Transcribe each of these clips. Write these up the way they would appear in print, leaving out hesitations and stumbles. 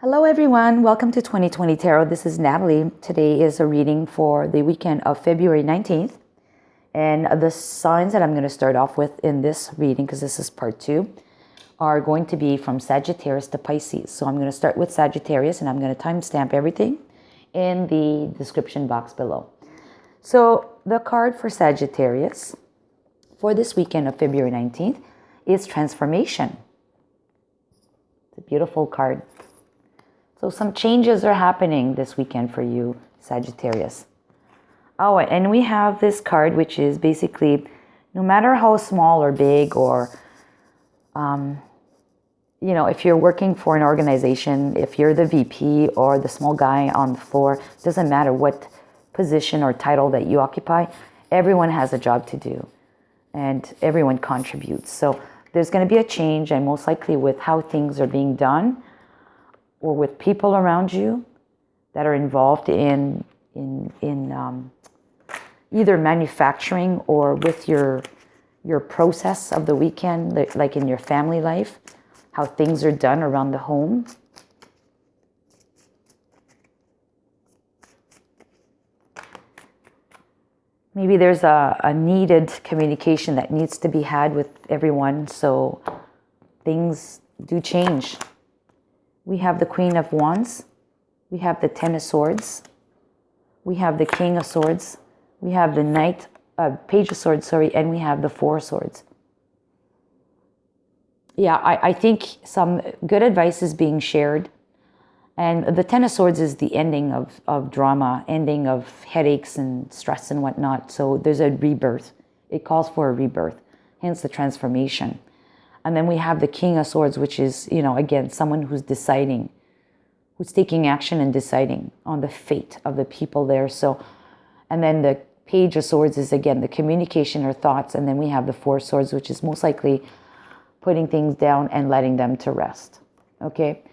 Hello everyone, welcome to 2020 Tarot. This is Natalie. Today is a reading for the weekend of February 19th. And the signs that I'm going to start off with in this reading, because this is part 2, are going to be from Sagittarius to Pisces. So I'm going to start with Sagittarius and I'm going to timestamp everything in the description box below. So the card for Sagittarius for this weekend of February 19th is Transformation. It's a beautiful card. So some changes are happening this weekend for you, Sagittarius. Oh, and we have this card, which is basically, no matter how small or big or, if you're working for an organization, if you're the VP or the small guy on the floor, doesn't matter what position or title that you occupy, everyone has a job to do and everyone contributes. So there's going to be a change, and most likely with how things are being done, or with people around you that are involved in either manufacturing or with your process of the weekend, like in your family life, how things are done around the home. Maybe there's a needed communication that needs to be had with everyone, so things do change. We have the Queen of Wands, we have the Ten of Swords, we have the King of Swords, we have the Page of Swords, and we have the Four of Swords. Yeah, I think some good advice is being shared. And the Ten of Swords is the ending of drama, ending of headaches and stress and whatnot. So there's a rebirth. It calls for a rebirth, hence the transformation. And then we have the King of Swords, which is, again, someone who's deciding, who's taking action and deciding on the fate of the people there. So, and then the Page of Swords is, again, the communication or thoughts. And then we have the Four Swords, which is most likely putting things down and letting them to rest. Okay?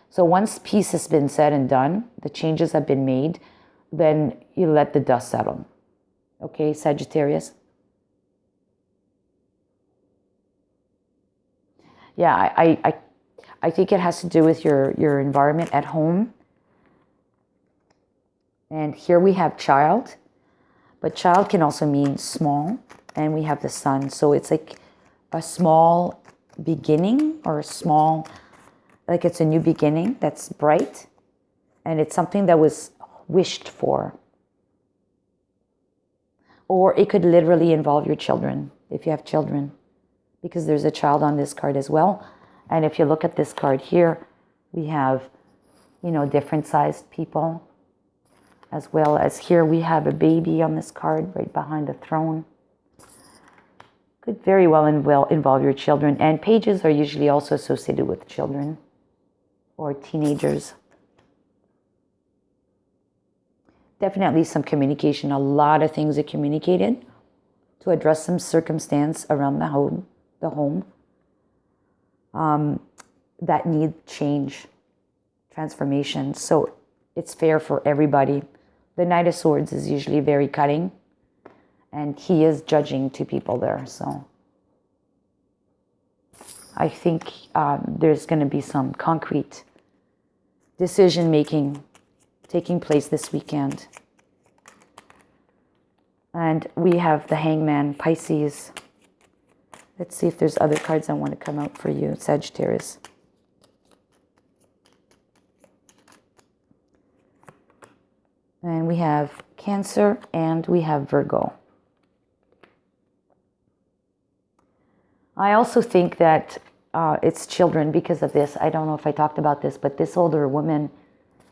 So once peace has been said and done, the changes have been made, then you let the dust settle. Okay, Sagittarius? Yeah, I think it has to do with your environment at home. And here we have child, but child can also mean small, and we have the sun. So it's like a small beginning, or a small, like it's a new beginning that's bright, and it's something that was wished for. Or it could literally involve your children, if you have children, because there's a child on this card as well. And if you look at this card here, we have, different sized people, as well as here we have a baby on this card right behind the throne. Could very well involve your children. And pages are usually also associated with children or teenagers. Definitely some communication. A lot of things are communicated to address some circumstance around the home that need change, transformation. So it's fair for everybody. The Knight of Swords is usually very cutting, and he is judging two people there. So I think there's going to be some concrete decision making taking place this weekend. And we have the Hangman, Pisces. Let's see if there's other cards I want to come out for you, Sagittarius. And we have Cancer and we have Virgo. I also think that it's children because of this. I don't know if I talked about this, but this older woman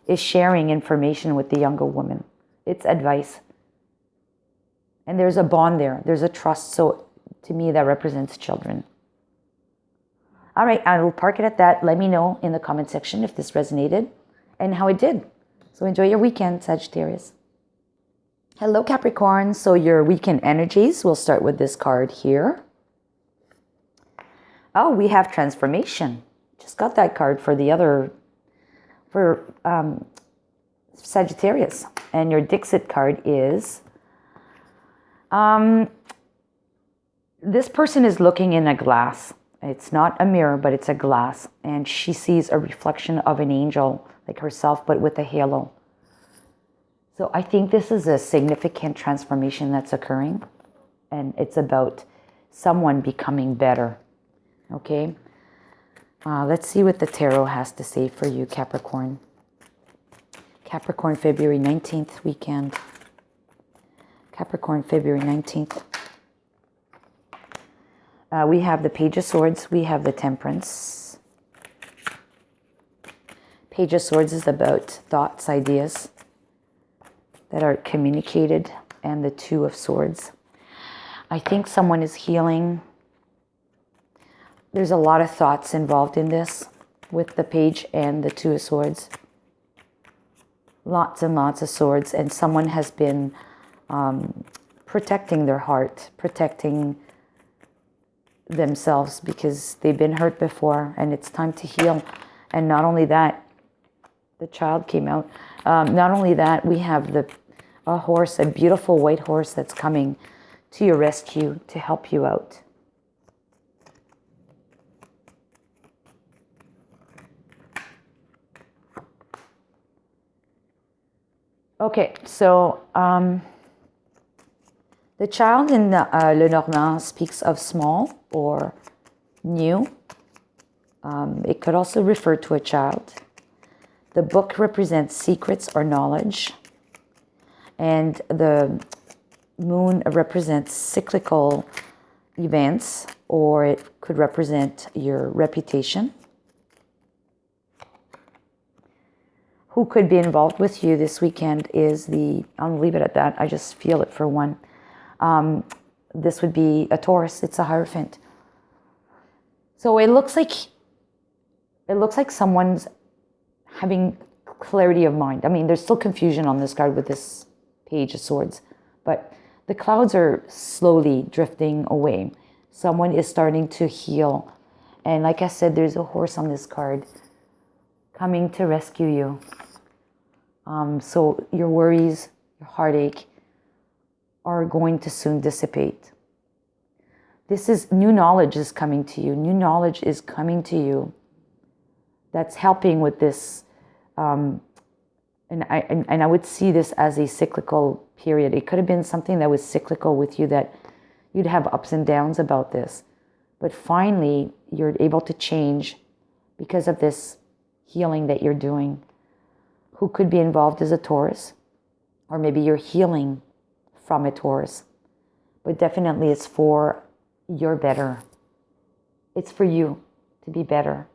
is sharing information with the younger woman. It's advice. And there's a bond there. There's a trust. So to me, that represents children. All right, I will park it at that. Let me know in the comment section if this resonated and how it did. So enjoy your weekend, Sagittarius. Hello, Capricorn. So your weekend energies, we'll start with this card here. Oh, we have Transformation. Just got that card for Sagittarius. And your Dixit card is, this person is looking in a glass. It's not a mirror, but it's a glass. And she sees a reflection of an angel like herself, but with a halo. So I think this is a significant transformation that's occurring. And it's about someone becoming better. Okay? Let's see what the tarot has to say for you, Capricorn. Capricorn, February 19th weekend. Capricorn, February 19th. We have the Page of Swords. We have the Temperance. Page of Swords is about thoughts, ideas that are communicated. And the Two of Swords. I think someone is healing. There's a lot of thoughts involved in this with the Page and the Two of Swords. Lots and lots of swords. And someone has been protecting their heart, protecting themselves because they've been hurt before and it's time to heal. And not only that, the child came out. Not only that, we have a horse, a beautiful white horse that's coming to your rescue to help you out. Okay, so the child in Lenormand speaks of small or new. It could also refer to a child. The book represents secrets or knowledge. And the moon represents cyclical events, or it could represent your reputation. Who could be involved with you this weekend is I'll leave it at that. I just feel it for one. This would be a Taurus. It's a Hierophant. So it looks like someone's having clarity of mind. I mean, there's still confusion on this card with this Page of Swords, but the clouds are slowly drifting away. Someone is starting to heal. And like I said, there's a horse on this card coming to rescue you. So your worries, your heartache are going to soon dissipate. New knowledge is coming to you. New knowledge is coming to you that's helping with this. And I would see this as a cyclical period. It could have been something that was cyclical with you, that you'd have ups and downs about this. But finally, you're able to change because of this healing that you're doing. Who could be involved is a Taurus, or maybe you're healing from a Taurus. But definitely it's for your better. It's for you to be better.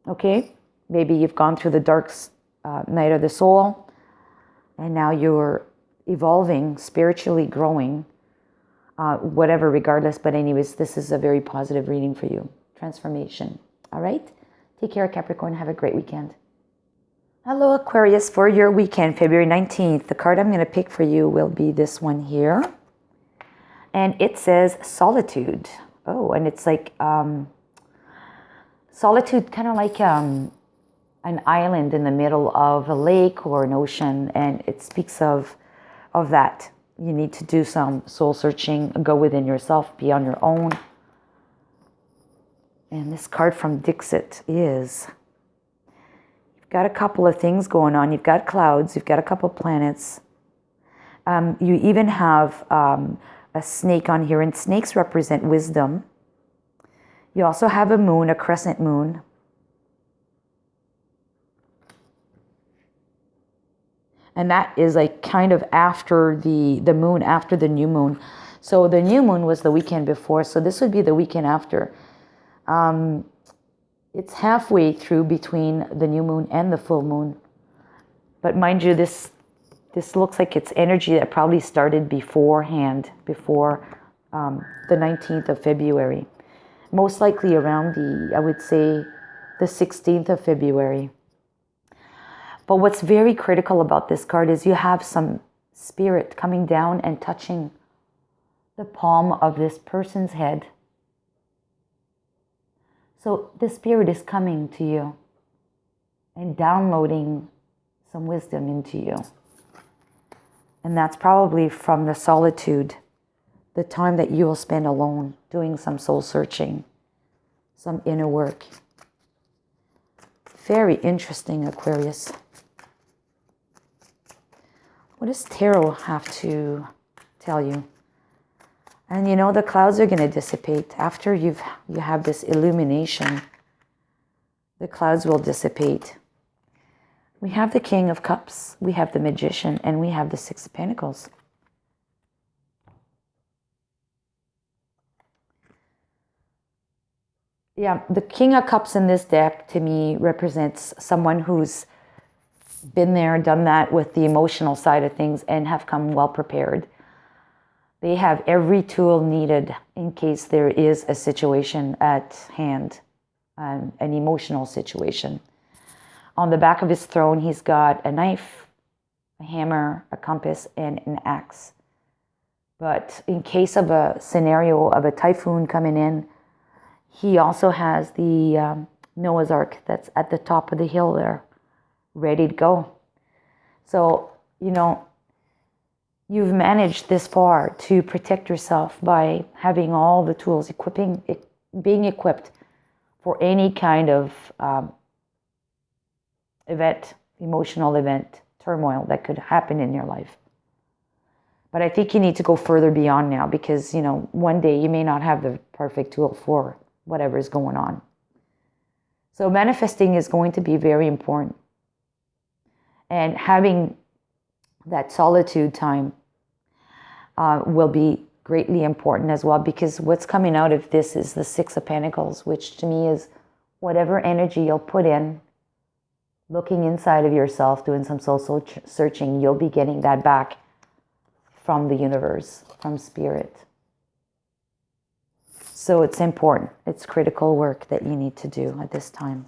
Okay? Maybe you've gone through the dark night of the soul, and now you're evolving, spiritually growing, whatever, regardless. But anyways, this is a very positive reading for you. Transformation. All right? Take care, Capricorn. Have a great weekend. Hello, Aquarius, for your weekend, February 19th. The card I'm going to pick for you will be this one here. And it says Solitude. Oh, and it's like solitude, kind of like an island in the middle of a lake or an ocean. And it speaks of that. You need to do some soul searching, go within yourself, be on your own. And this card from Dixit is, you've got a couple of things going on. You've got clouds, you've got a couple of planets. You even have a snake on here, and snakes represent wisdom. You also have a moon, a crescent moon. And that is like kind of after the moon, after the new moon. So the new moon was the weekend before, so this would be the weekend after. It's halfway through between the new moon and the full moon. But mind you, this looks like it's energy that probably started beforehand, before the 19th of February. Most likely around I would say, the 16th of February. But what's very critical about this card is you have some spirit coming down and touching the palm of this person's head. So the spirit is coming to you and downloading some wisdom into you. And that's probably from the solitude the time that you will spend alone doing some soul searching, some inner work. Very interesting, Aquarius. What does tarot have to tell you? And you know, the clouds are going to dissipate. After you have this illumination, the clouds will dissipate. We have the King of Cups, we have the Magician, and we have the Six of Pentacles. Yeah, the King of Cups in this deck to me represents someone who's been there, done that with the emotional side of things and have come well prepared. They have every tool needed in case there is a situation at hand, an emotional situation. On the back of his throne, he's got a knife, a hammer, a compass, and an axe. But in case of a scenario of a typhoon coming in, he also has the Noah's Ark that's at the top of the hill there, ready to go. So, you know, you've managed this far to protect yourself by having all the tools, being equipped for any kind of event, emotional event, turmoil that could happen in your life. But I think you need to go further beyond now because, you know, one day you may not have the perfect tool for whatever is going on. So manifesting is going to be very important. And having that solitude time will be greatly important as well, because what's coming out of this is the Six of Pentacles, which to me is whatever energy you'll put in, looking inside of yourself, doing some soul searching, you'll be getting that back from the universe, from spirit. So it's important. It's critical work that you need to do at this time.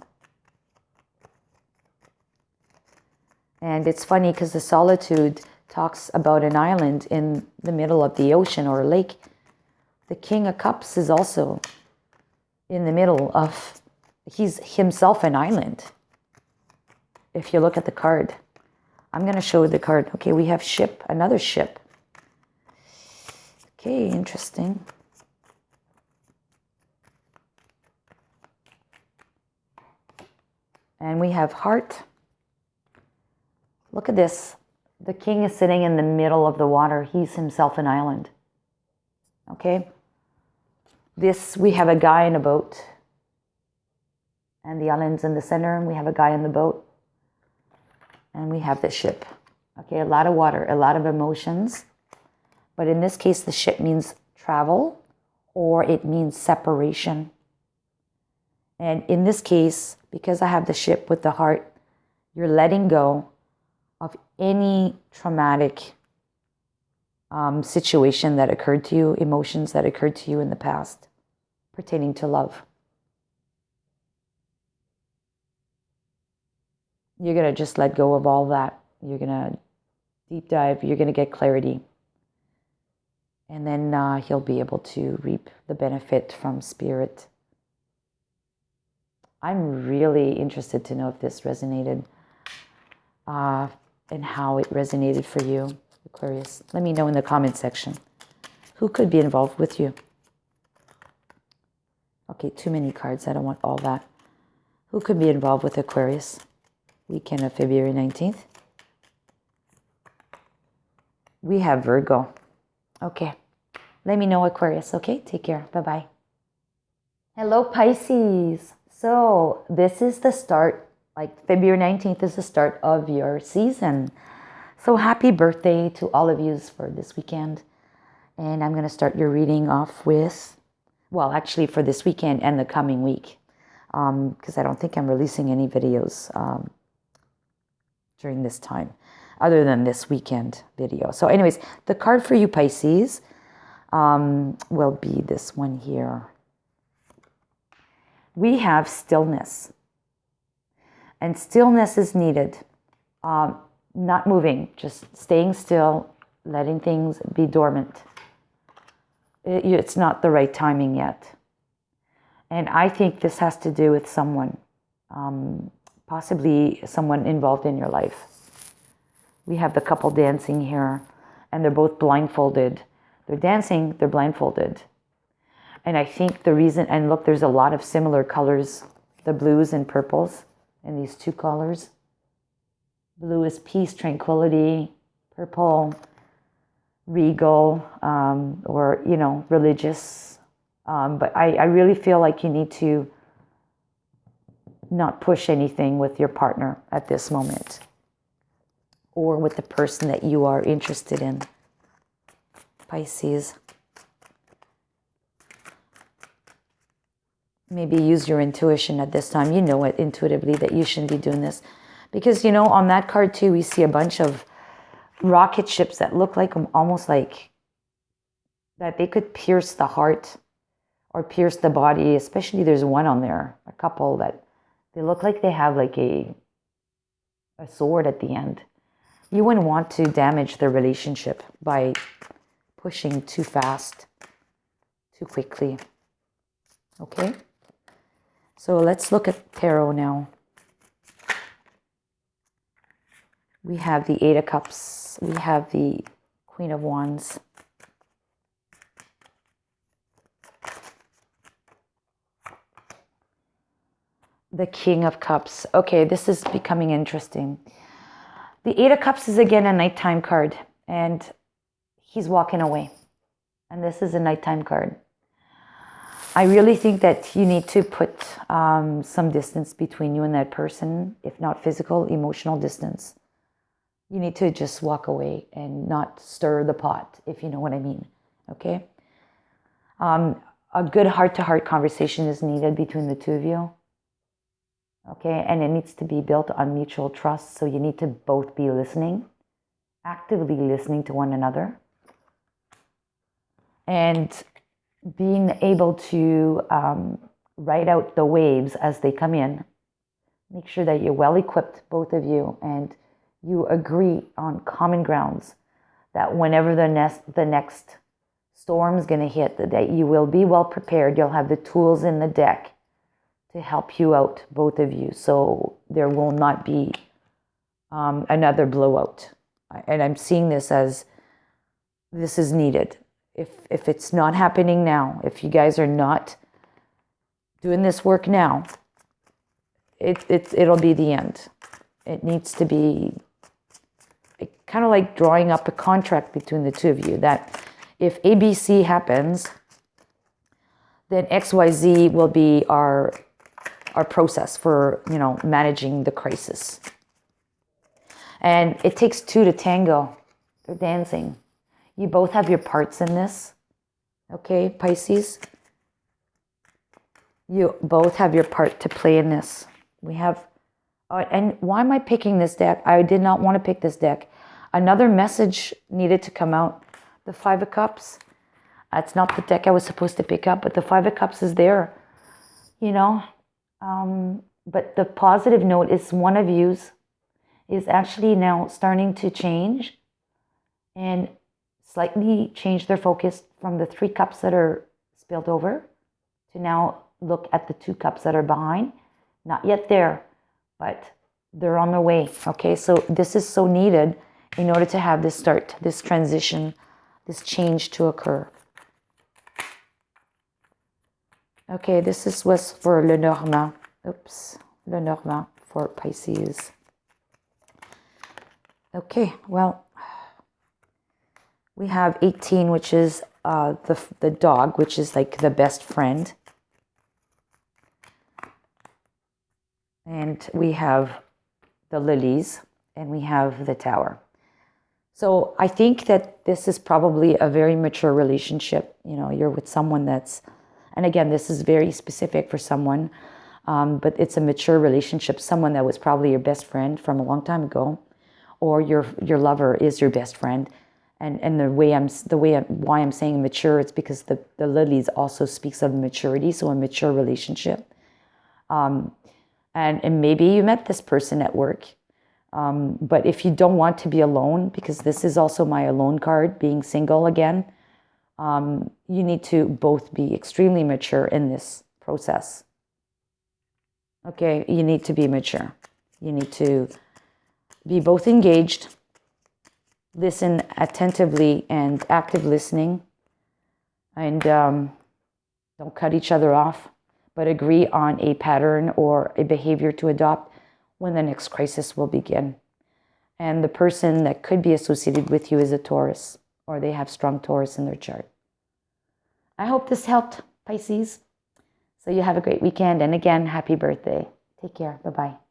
And it's funny because the solitude talks about an island in the middle of the ocean or a lake. The King of Cups is also in the middle of, he's himself an island. If you look at the card, I'm going to show you the card. Okay, we have ship, another ship. Okay, interesting. And we have heart. Look at this. The king is sitting in the middle of the water. He's himself an island. Okay? This, we have a guy in a boat. And the island's in the center, and we have a guy in the boat. And we have the ship. Okay, a lot of water, a lot of emotions. But in this case, the ship means travel, or it means separation. And in this case, because I have the ship with the heart, you're letting go of any traumatic situation that occurred to you, emotions that occurred to you in the past pertaining to love. You're going to just let go of all that. You're going to deep dive. You're going to get clarity. And then he'll be able to reap the benefit from spirit. I'm really interested to know if this resonated and how it resonated for you, Aquarius. Let me know in the comment section. Who could be involved with you? Okay, too many cards. I don't want all that. Who could be involved with Aquarius? Weekend of February 19th. We have Virgo. Okay. Let me know, Aquarius. Okay, take care. Bye-bye. Hello, Pisces. So this is the start, like February 19th is the start of your season. So happy birthday to all of you for this weekend. And I'm going to start your reading off with, well, actually for this weekend and the coming week. Because I don't think I'm releasing any videos during this time, other than this weekend video. So anyways, the card for you, Pisces, will be this one here. We have stillness. And stillness is needed. Not moving, just staying still, letting things be dormant. It's not the right timing yet. And I think this has to do with someone, possibly someone involved in your life. We have the couple dancing here, and they're both blindfolded. They're dancing, they're blindfolded. And I think the reason, and look, there's a lot of similar colors, the blues and purples in these two colors. Blue is peace, tranquility. Purple, regal, or, religious. But I really feel like you need to not push anything with your partner at this moment, or with the person that you are interested in. Pisces. Maybe use your intuition at this time. You know it intuitively that you shouldn't be doing this. Because, on that card too, we see a bunch of rocket ships that look like, almost like that they could pierce the heart or pierce the body. Especially there's one on there, a couple that they look like they have like a sword at the end. You wouldn't want to damage the relationship by pushing too fast, too quickly. Okay? So let's look at tarot now. We have the Eight of Cups. We have the Queen of Wands. The King of Cups. Okay, this is becoming interesting. The Eight of Cups is again a nighttime card, and he's walking away. And this is a nighttime card. I really think that you need to put some distance between you and that person, if not physical, emotional distance. You need to just walk away and not stir the pot, if you know what I mean. Okay? A good heart-to-heart conversation is needed between the two of you. Okay? And it needs to be built on mutual trust. So you need to both be listening, actively listening to one another. And being able to ride out the waves as they come in. Make sure that you're well equipped, both of you, and you agree on common grounds that whenever the next storm is going to hit, that you will be well prepared. You'll have the tools in the deck to help you out, both of you, so there will not be another blowout. And I'm seeing this as this is needed. If it's not happening now, if you guys are not doing this work now, it'll be the end. It needs to be kind of like drawing up a contract between the two of you, that if ABC happens, then XYZ will be our process for, managing the crisis. And it takes two to tango. They're dancing. You both have your parts in this. Okay, Pisces? You both have your part to play in this. We have, and why am I picking this deck? I did not want to pick this deck. Another message needed to come out. The Five of Cups. It's not the deck I was supposed to pick up, but the Five of Cups is there. But the positive note is one of yous is actually now starting to change and slightly change their focus from the 3 cups that are spilled over to now look at the 2 cups that are behind. Not yet there, but they're on their way. Okay, so this is so needed in order to have this start, this transition, this change to occur. Okay, this was for Lenormand. Lenormand for Pisces. Okay, well, we have 18, which is the dog, which is like the best friend. And we have the lilies, and we have the tower. So I think that this is probably a very mature relationship. You're with someone that's, and again, this is very specific for someone, but it's a mature relationship, someone that was probably your best friend from a long time ago, or your lover is your best friend. And why I'm saying mature, it's because the lilies also speaks of maturity, so a mature relationship. And maybe you met this person at work. But if you don't want to be alone, because this is also my alone card, being single again, you need to both be extremely mature in this process. Okay, you need to be mature. You need to be both engaged, listen attentively and active listening, And don't cut each other off, but agree on a pattern or a behavior to adopt when the next crisis will begin. And the person that could be associated with you is a Taurus, or they have strong Taurus in their chart. I hope this helped, Pisces. So you have a great weekend. And again, happy birthday. Take care. Bye-bye.